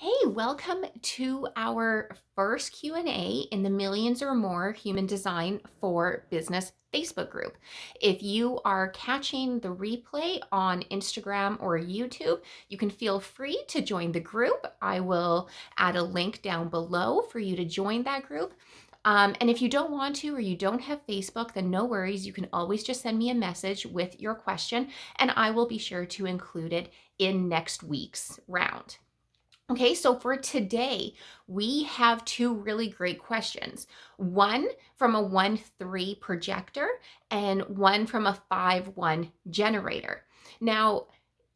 Hey, welcome to our first Q&A in the Millions or More Human Design for Business Facebook group. If you are catching the replay on Instagram or YouTube, you can feel free to join the group. I will add a link down below for you to join that group. And if you don't want to or you don't have Facebook, then no worries. You can always just send me a message with your question and I will be sure to include it in next week's round. Okay, so for today, we have two really great questions. One from a 1-3 projector and one from a 5-1 generator. Now,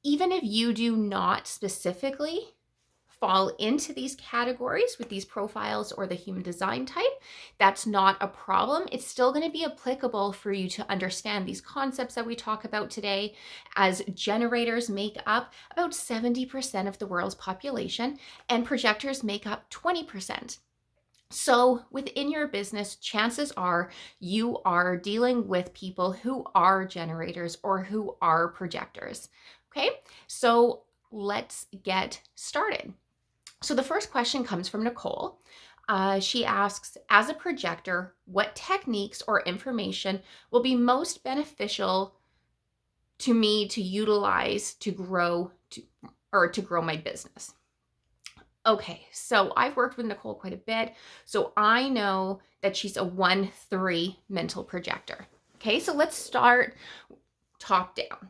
even if you do not specifically fall into these categories with these profiles or the human design type, that's not a problem. It's still going to be applicable for you to understand these concepts that we talk about today, as generators make up about 70% of the world's population and projectors make up 20%. So within your business, chances are you are dealing with people who are generators or who are projectors. Okay, so let's get started. So the first question comes from Nicole. She asks, as a projector, what techniques or information will be most beneficial to me to utilize to grow my business? Okay, so I've worked with Nicole quite a bit, so I know that she's a 1-3 mental projector. Okay, so let's start top down.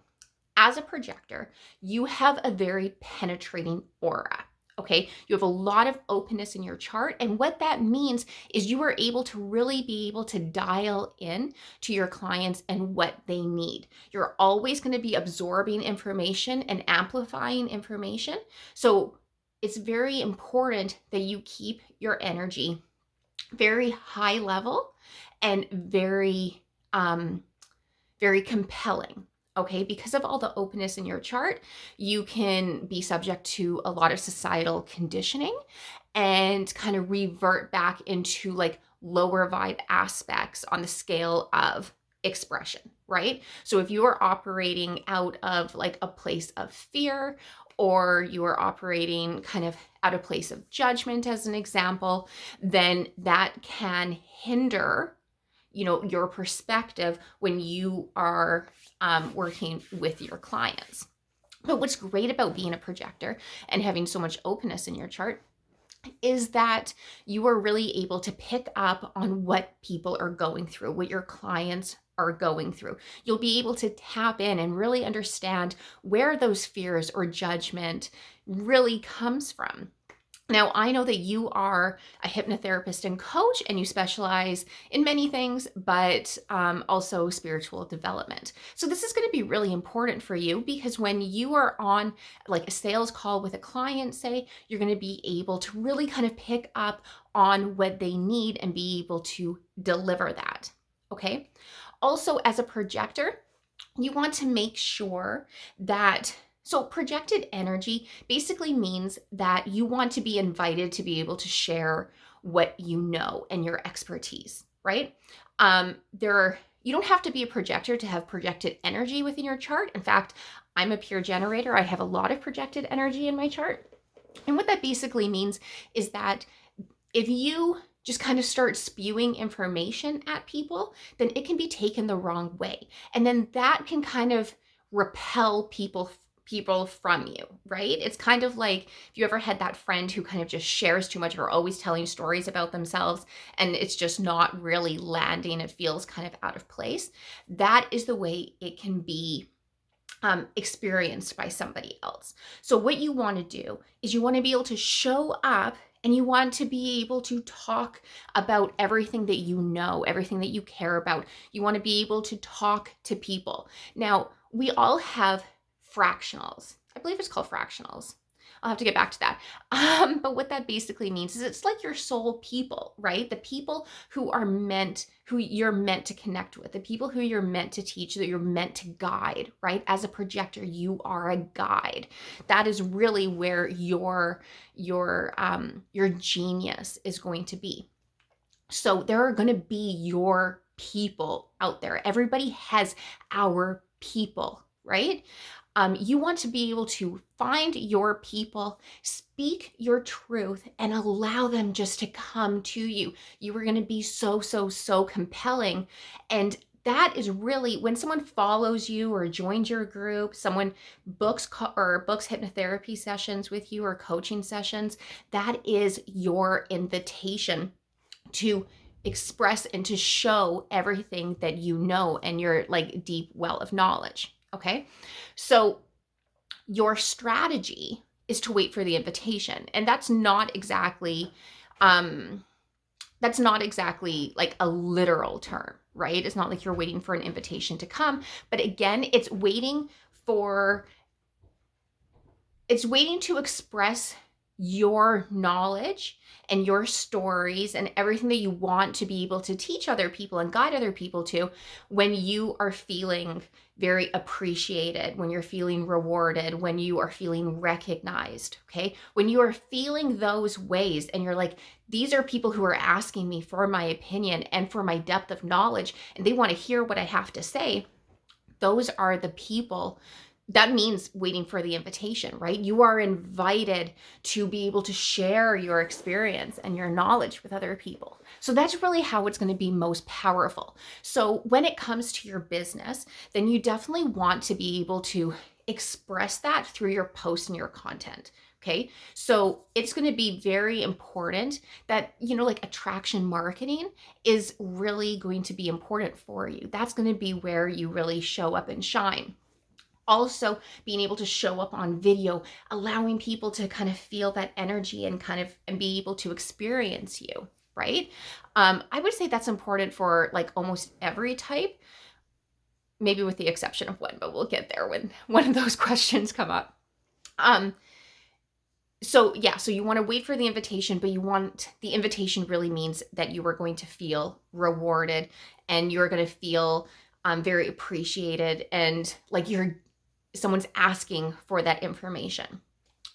As a projector, you have a very penetrating aura. Okay, you have a lot of openness in your chart. And what that means is you are able to really be able to dial in to your clients and what they need. You're always going to be absorbing information and amplifying information. So it's very important that you keep your energy very high level and very, very compelling. Okay, because of all the openness in your chart, you can be subject to a lot of societal conditioning and kind of revert back into like lower vibe aspects on the scale of expression, right? So if you are operating out of like a place of fear, or you are operating kind of out of place of judgment, as an example, then that can hinder your perspective when you are working with your clients. But what's great about being a projector and having so much openness in your chart is that you are really able to pick up on what people are going through, what your clients are going through. You'll be able to tap in and really understand where those fears or judgment really comes from. Now, I know that you are a hypnotherapist and coach, and you specialize in many things, but also spiritual development. So this is going to be really important for you, because when you are on like a sales call with a client, say, you're going to be able to really kind of pick up on what they need and be able to deliver that. Okay. Also, as a projector, you want to make sure that projected energy basically means that you want to be invited to be able to share what you know and your expertise, right? You don't have to be a projector to have projected energy within your chart. In fact, I'm a pure generator. I have a lot of projected energy in my chart. And what that basically means is that if you just kind of start spewing information at people, then it can be taken the wrong way. And then that can kind of repel people from you, right? It's kind of like if you ever had that friend who kind of just shares too much or always telling stories about themselves and it's just not really landing, it feels kind of out of place. That is the way it can be experienced by somebody else. So what you want to do is you want to be able to show up and you want to be able to talk about everything that you know, everything that you care about. You want to be able to talk to people. Now, we all have fractionals. I believe it's called fractionals. I'll have to get back to that. But what that basically means is it's like your soul people, right? The people who you're meant to connect with, the people who you're meant to teach, that you're meant to guide, right? As a projector, you are a guide. That is really where your genius is going to be. So there are going to be your people out there. Everybody has our people, right? You want to be able to find your people, speak your truth, and allow them just to come to you. You are going to be so, so, so compelling. And that is really when someone follows you or joins your group, someone books hypnotherapy sessions with you or coaching sessions, that is your invitation to express and to show everything that you know and your like deep well of knowledge. Okay. So your strategy is to wait for the invitation. And that's not exactly like a literal term, right? It's not like you're waiting for an invitation to come, but again, it's waiting to express your knowledge and your stories and everything that you want to be able to teach other people and guide other people to when you are feeling very appreciated, when you're feeling rewarded, when you are feeling recognized, okay? When you are feeling those ways and you're like, these are people who are asking me for my opinion and for my depth of knowledge, and they want to hear what I have to say. Those are the people. That means waiting for the invitation, right? You are invited to be able to share your experience and your knowledge with other people. So that's really how it's going to be most powerful. So when it comes to your business, then you definitely want to be able to express that through your posts and your content. Okay. So it's going to be very important that, like attraction marketing is really going to be important for you. That's going to be where you really show up and shine. Also being able to show up on video, allowing people to kind of feel that energy and be able to experience you, right? I would say that's important for like almost every type, maybe with the exception of one, but we'll get there when one of those questions come up. So you want to wait for the invitation, but the invitation really means that you are going to feel rewarded and you're going to feel very appreciated and like someone's asking for that information.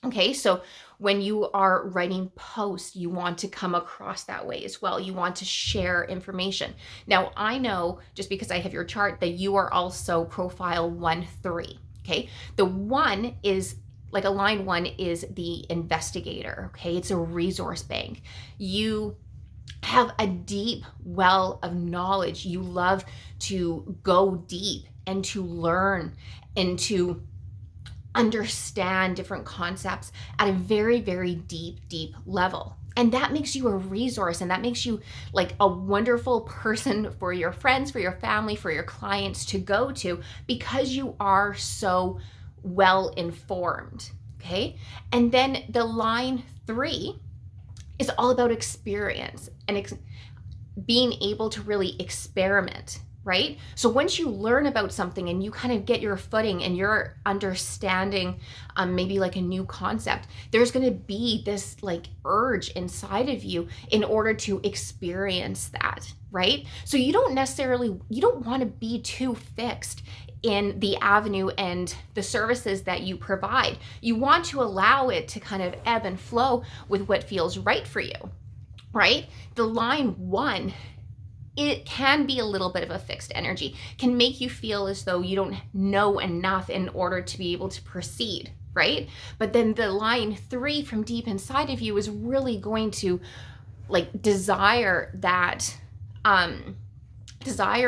Okay, so when you are writing posts, you want to come across that way as well. You want to share information. Now, I know just because I have your chart that you are also profile 1-3. Okay, the 1 is like a line 1 is the investigator. Okay, it's a resource bank. You have a deep well of knowledge. You love to go deep and to learn and to understand different concepts at a very, very deep level. And that makes you a resource, and that makes you like a wonderful person for your friends, for your family, for your clients to go to because you are so well informed. Okay. And then the line 3 is all about experience and being able to really experiment, right? So once you learn about something and you kind of get your footing and you're understanding maybe like a new concept, there's going to be this like urge inside of you in order to experience that, right? So you don't want to be too fixed in the avenue and the services that you provide. You want to allow it to kind of ebb and flow with what feels right for you, right? The line 1, it can be a little bit of a fixed energy, can make you feel as though you don't know enough in order to be able to proceed, right? But then the line 3 from deep inside of you is really going to like desire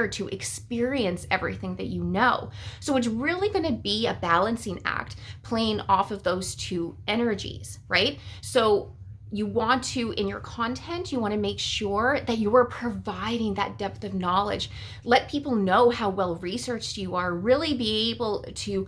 to experience everything that you know. So it's really going to be a balancing act playing off of those two energies, right? So you want to, in your content, you want to make sure that you are providing that depth of knowledge. Let people know how well researched you are, really be able to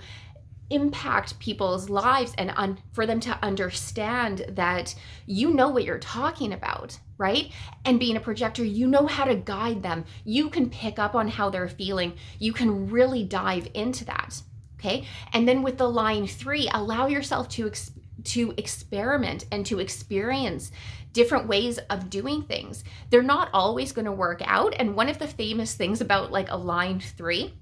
impact people's lives and for them to understand that you know what you're talking about, right? And being a projector, you know how to guide them. You can pick up on how they're feeling. You can really dive into that, okay? And then with the line 3, allow yourself to experiment and to experience different ways of doing things. They're not always going to work out. And one of the famous things about like a line 3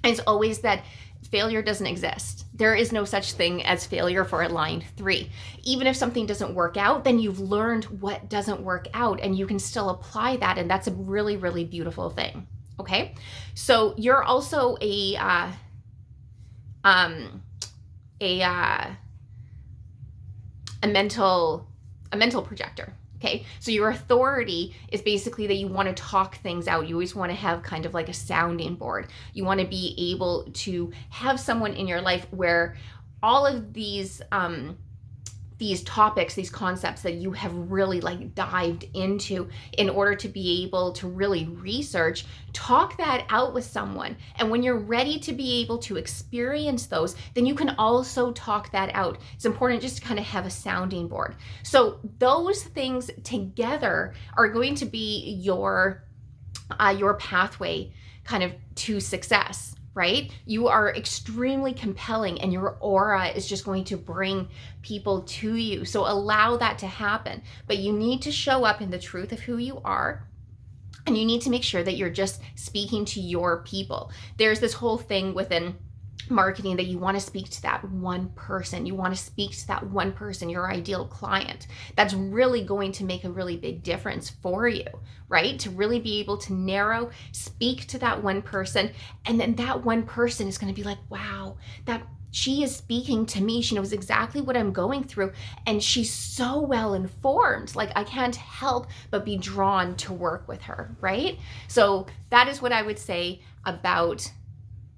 is always that failure doesn't exist. There is no such thing as failure for a line 3. Even if something doesn't work out, then you've learned what doesn't work out and you can still apply that. And that's a really, really beautiful thing. Okay. So you're also a mental projector. Okay, so your authority is basically that you want to talk things out. You always want to have kind of like a sounding board. You want to be able to have someone in your life where all of these topics, these concepts that you have really like dived into in order to be able to really research, talk that out with someone. And when you're ready to be able to experience those, then you can also talk that out. It's important just to kind of have a sounding board. So those things together are going to be your pathway kind of to success. Right? You are extremely compelling and your aura is just going to bring people to you. So allow that to happen. But you need to show up in the truth of who you are. And you need to make sure that you're just speaking to your people. There's this whole thing within marketing that you want to speak to that one person. You want to speak to that one person, your ideal client. That's really going to make a really big difference for you, right? To really be able to speak to that one person. And then that one person is going to be like, wow, that she is speaking to me. She knows exactly what I'm going through. And she's so well informed. Like I can't help but be drawn to work with her, right? So that is what I would say about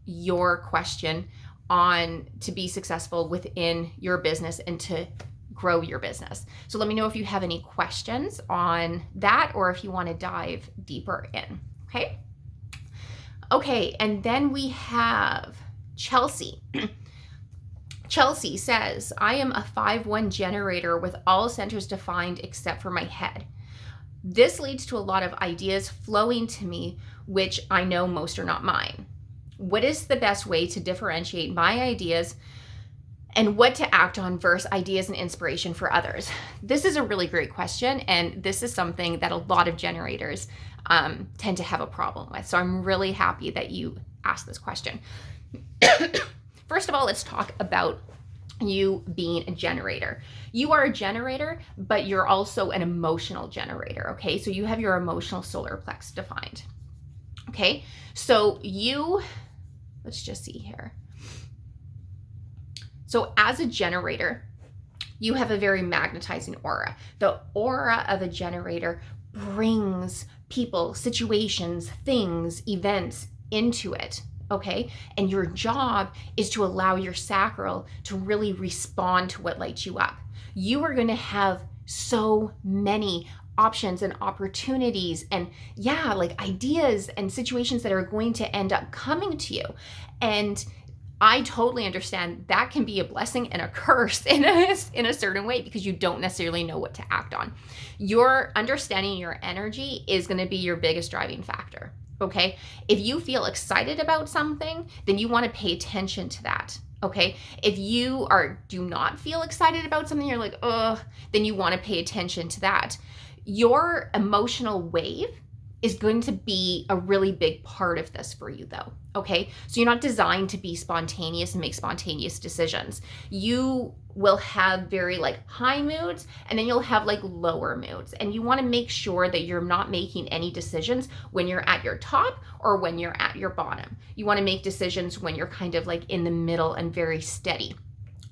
your question on to be successful within your business and to grow your business. So let me know if you have any questions on that or if you want to dive deeper in. Okay, and then we have Chelsea. Chelsea says, I am a 5-1 generator with all centers defined except for my head. This leads to a lot of ideas flowing to me, which I know most are not mine. What is the best way to differentiate my ideas and what to act on versus ideas and inspiration for others? This is a really great question, and this is something that a lot of generators tend to have a problem with. So I'm really happy that you asked this question. First of all, let's talk about you being a generator. You are a generator, but you're also an emotional generator, okay? So you have your emotional solar plex defined, okay? So let's just see here. So as a generator, you have a very magnetizing aura. The aura of a generator brings people, situations, things, events into it, okay? And your job is to allow your sacral to really respond to what lights you up. You are going to have so many options and opportunities and like ideas and situations that are going to end up coming to you. And I totally understand that can be a blessing and a curse in a certain way because you don't necessarily know what to act on. Your understanding your energy is going to be your biggest driving factor. Okay. If you feel excited about something, then you want to pay attention to that. Okay. If you do not feel excited about something, you're like, then you want to pay attention to that. Your emotional wave is going to be a really big part of this for you though, okay? So you're not designed to be spontaneous and make spontaneous decisions. You will have very like high moods and then you'll have like lower moods. And you wanna make sure that you're not making any decisions when you're at your top or when you're at your bottom. You wanna make decisions when you're kind of like in the middle and very steady.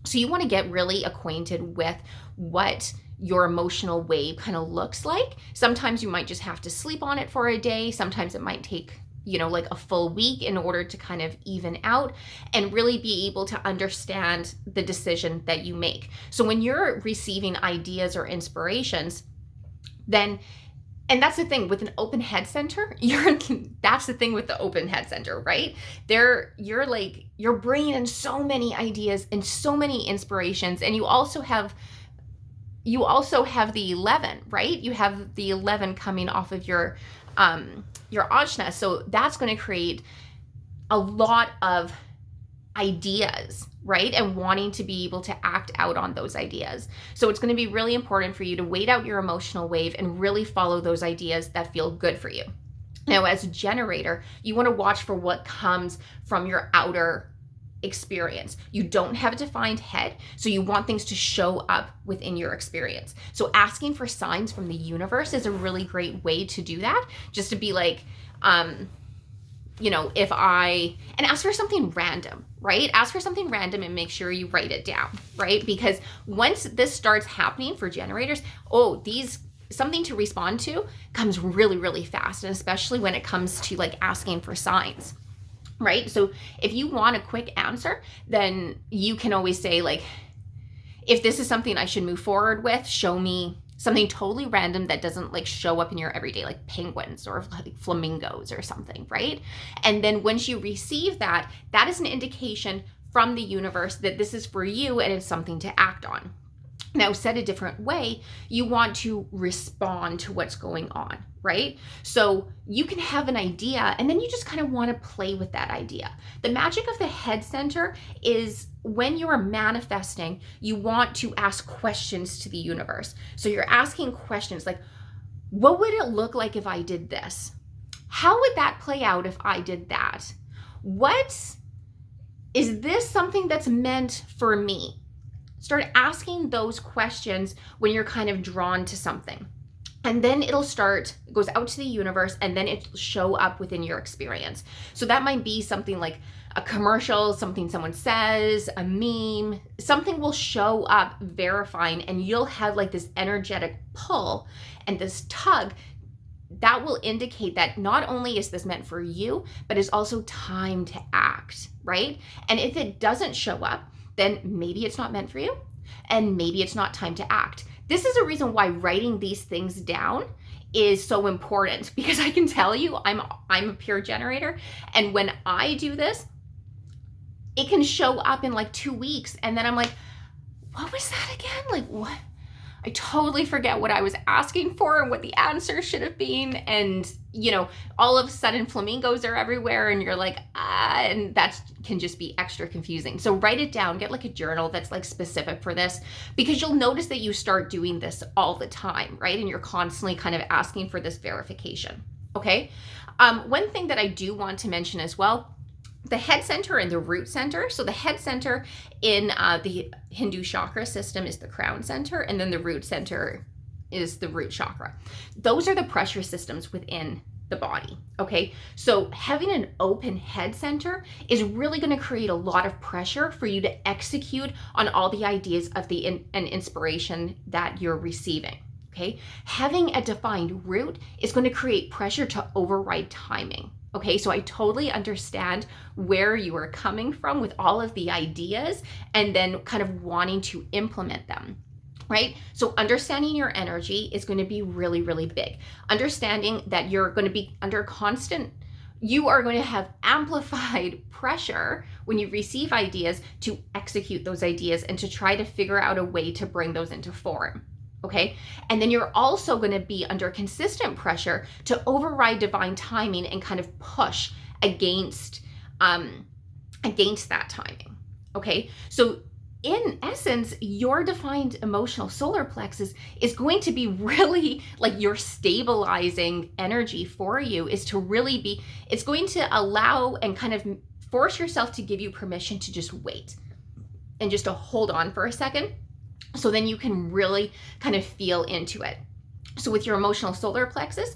So you wanna get really acquainted with what your emotional wave kind of looks like. Sometimes you might just have to sleep on it for a day. Sometimes it might take, like a full week in order to kind of even out and really be able to understand the decision that you make. So when you're receiving ideas or inspirations, then, and that's the thing with an open head center, that's the thing with the open head center, right? You're bringing in so many ideas and so many inspirations, and you also have the 11, right? You have the 11 coming off of your ajna. So that's going to create a lot of ideas, right? And wanting to be able to act out on those ideas. So it's going to be really important for you to wait out your emotional wave and really follow those ideas that feel good for you. Now, as a generator, you want to watch for what comes from your outer experience. You don't have a defined head, so you want things to show up within your experience. So asking for signs from the universe is a really great way to do that, just to be like, and ask for something random, right? Ask for something random and make sure you write it down, right? Because once this starts happening for generators, something to respond to comes really, really fast. And especially when it comes to like asking for signs, right? So if you want a quick answer, then you can always say like, if this is something I should move forward with, show me something totally random that doesn't like show up in your everyday, like penguins or like flamingos or something, right? And then once you receive that, that is an indication from the universe that this is for you and it's something to act on. Now, said a different way, you want to respond to what's going on, right? So you can have an idea and then you just kind of want to play with that idea. The magic of the head center is when you are manifesting, you want to ask questions to the universe. So you're asking questions like, what would it look like if I did this? How would that play out if I did that? Is this something that's meant for me? Start asking those questions when you're kind of drawn to something. And then it goes out to the universe, and then it'll show up within your experience. So that might be something like a commercial, something someone says, a meme, something will show up verifying, and you'll have like this energetic pull and this tug that will indicate that not only is this meant for you, but it's also time to act, right? And if it doesn't show up, then maybe it's not meant for you, and maybe it's not time to act. This is a reason why writing these things down is so important, because I can tell you I'm a pure generator, and when I do this, it can show up in like 2 weeks, and then I'm like, what was that again? Like, what? I totally forget what I was asking for and what the answer should have been. And, all of a sudden flamingos are everywhere and you're like, and that can just be extra confusing. So write it down, get like a journal that's like specific for this, because you'll notice that you start doing this all the time, right? And you're constantly kind of asking for this verification. Okay. One thing that I do want to mention as well, the head center and the root center. So the head center in the Hindu chakra system is the crown center, and then the root center is the root chakra. Those are the pressure systems within the body, okay? So having an open head center is really going to create a lot of pressure for you to execute on all the ideas of and inspiration that you're receiving, okay? Having a defined root is going to create pressure to override timing. Okay, so I totally understand where you are coming from with all of the ideas and then kind of wanting to implement them, right? So understanding your energy is going to be really, really big. Understanding that you're going to be you are going to have amplified pressure when you receive ideas to execute those ideas and to try to figure out a way to bring those into form. Okay. And then you're also going to be under consistent pressure to override divine timing and kind of push against that timing. Okay. So in essence, your defined emotional solar plexus is going to be really like your stabilizing energy for you, is to really it's going to allow and kind of force yourself to give you permission to just wait and just to hold on for a second. So then you can really kind of feel into it. So with your emotional solar plexus,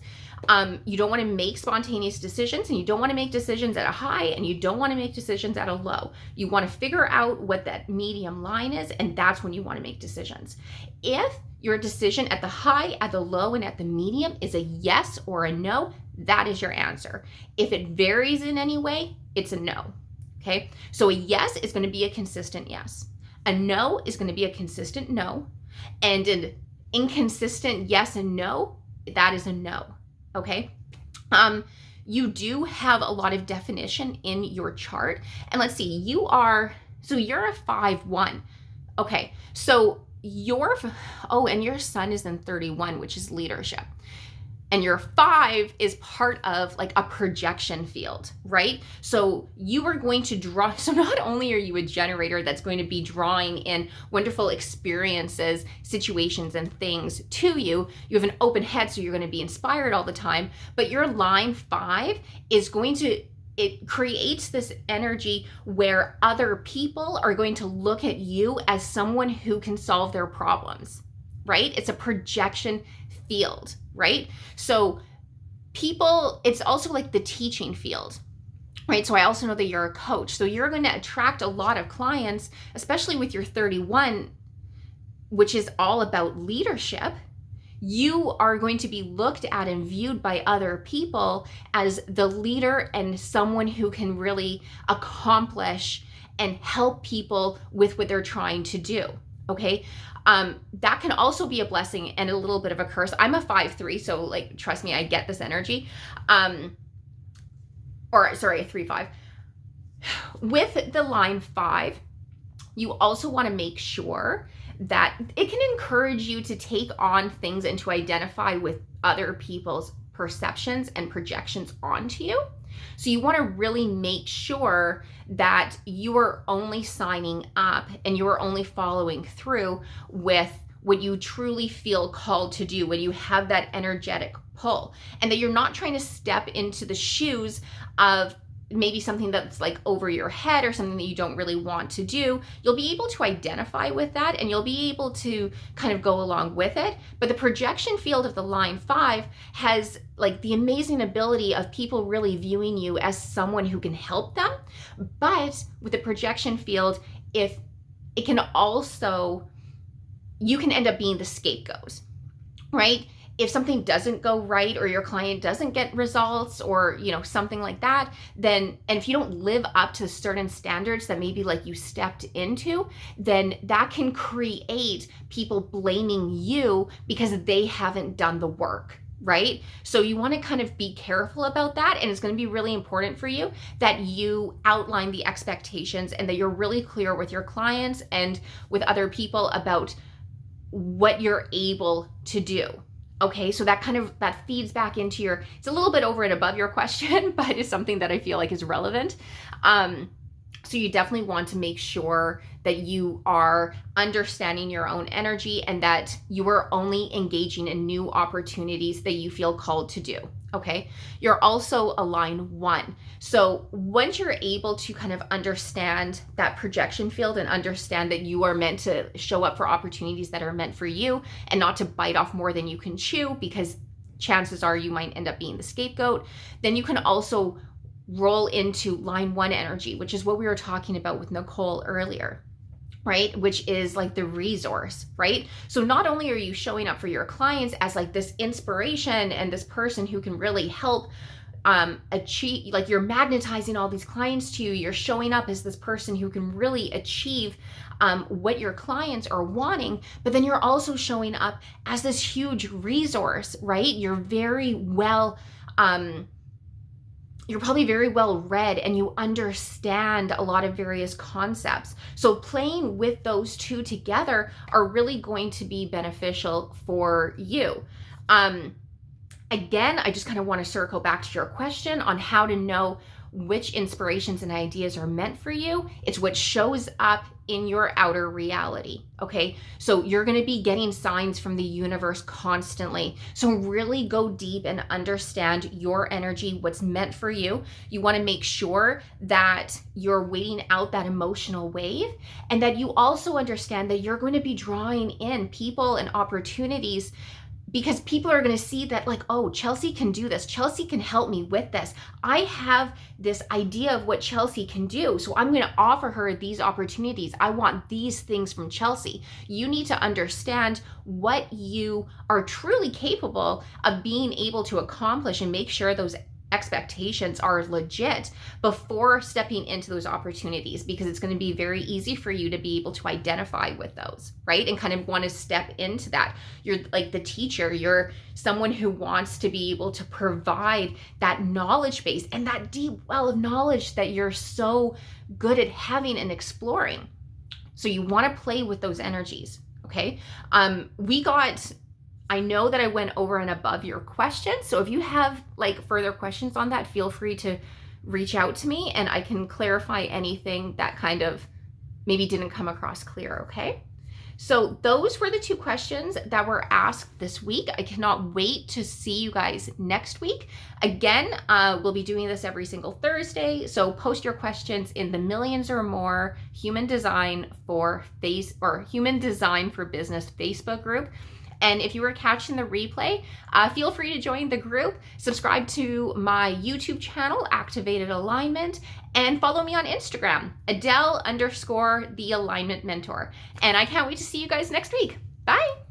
you don't want to make spontaneous decisions, and you don't want to make decisions at a high, and you don't want to make decisions at a low. You want to figure out what that medium line is, and that's when you want to make decisions. If your decision at the high, at the low, and at the medium is a yes or a no, that is your answer. If it varies in any way, it's a no. Okay? So a yes is going to be a consistent yes. A no is going to be a consistent no, and an inconsistent yes and no, that is a no, okay? You do have a lot of definition in your chart, and let's see, you're a 5-1, okay? So and your sun is in 31, which is leadership. And your 5 is part of like a projection field, right? So you are going to draw. So not only are you a generator that's going to be drawing in wonderful experiences, situations, and things to you, you have an open head, so you're going to be inspired all the time, but your line 5 is it creates this energy where other people are going to look at you as someone who can solve their problems, right? It's a projection field, right? So it's also like the teaching field. right? So I also know that you're a coach. So you're going to attract a lot of clients, especially with your 31, which is all about leadership. You are going to be looked at and viewed by other people as the leader and someone who can really accomplish and help people with what they're trying to do. Okay. That can also be a blessing and a little bit of a curse. I'm a 5'3", so like, trust me, I get this energy. Or sorry, a 3'5". With the line 5, you also want to make sure that it can encourage you to take on things and to identify with other people's perceptions and projections onto you. So you want to really make sure that you are only signing up and you are only following through with what you truly feel called to do, when you have that energetic pull, and that you're not trying to step into the shoes of maybe something that's like over your head or something that you don't really want to do. You'll be able to identify with that and you'll be able to kind of go along with it. But the projection field of the line 5 has like the amazing ability of people really viewing you as someone who can help them. But with the projection field, if it can also, you can end up being the scapegoat, right? If something doesn't go right or your client doesn't get results or, you know, something like that, then, and if you don't live up to certain standards that maybe like you stepped into, then that can create people blaming you because they haven't done the work, right? So you want to kind of be careful about that. And it's going to be really important for you that you outline the expectations and that you're really clear with your clients and with other people about what you're able to do. Okay, so that kind of, that feeds back into your, it's a little bit over and above your question, but it's something that I feel like is relevant. So you definitely want to make sure that you are understanding your own energy and that you are only engaging in new opportunities that you feel called to do. Okay, you're also a line 1. So once you're able to kind of understand that projection field and understand that you are meant to show up for opportunities that are meant for you and not to bite off more than you can chew, because chances are you might end up being the scapegoat, then you can also roll into line 1 energy, which is what we were talking about with Nicole earlier, right? Which is like the resource, right? So not only are you showing up for your clients as like this inspiration and this person who can really help achieve, like you're magnetizing all these clients to you, you're showing up as this person who can really achieve what your clients are wanting, but then you're also showing up as this huge resource, right? You're very well, you're probably very well read and you understand a lot of various concepts. So playing with those two together are really going to be beneficial for you. Again, I just kind of want to circle back to your question on how to know which inspirations and ideas are meant for you. It's what shows up in your outer reality, okay? So you're going to be getting signs from the universe constantly. So really go deep and understand your energy, what's meant for you. You want to make sure that you're waiting out that emotional wave and that you also understand that you're going to be drawing in people and opportunities, because people are going to see that like, oh, Chelsea can do this. Chelsea can help me with this. I have this idea of what Chelsea can do. So I'm going to offer her these opportunities. I want these things from Chelsea. You need to understand what you are truly capable of being able to accomplish and make sure those expectations are legit before stepping into those opportunities, because it's going to be very easy for you to be able to identify with those, right? And kind of want to step into that. You're like the teacher, you're someone who wants to be able to provide that knowledge base and that deep well of knowledge that you're so good at having and exploring. So you want to play with those energies, okay? I know that I went over and above your questions. So if you have like further questions on that, feel free to reach out to me and I can clarify anything that kind of maybe didn't come across clear, okay? So those were the 2 questions that were asked this week. I cannot wait to see you guys next week. Again, we'll be doing this every single Thursday. So post your questions in the Millions or More Human Design for Business Facebook group. And if you were catching the replay, feel free to join the group, subscribe to my YouTube channel, Activated Alignment, and follow me on Instagram, Adele_the Alignment Mentor. And I can't wait to see you guys next week. Bye.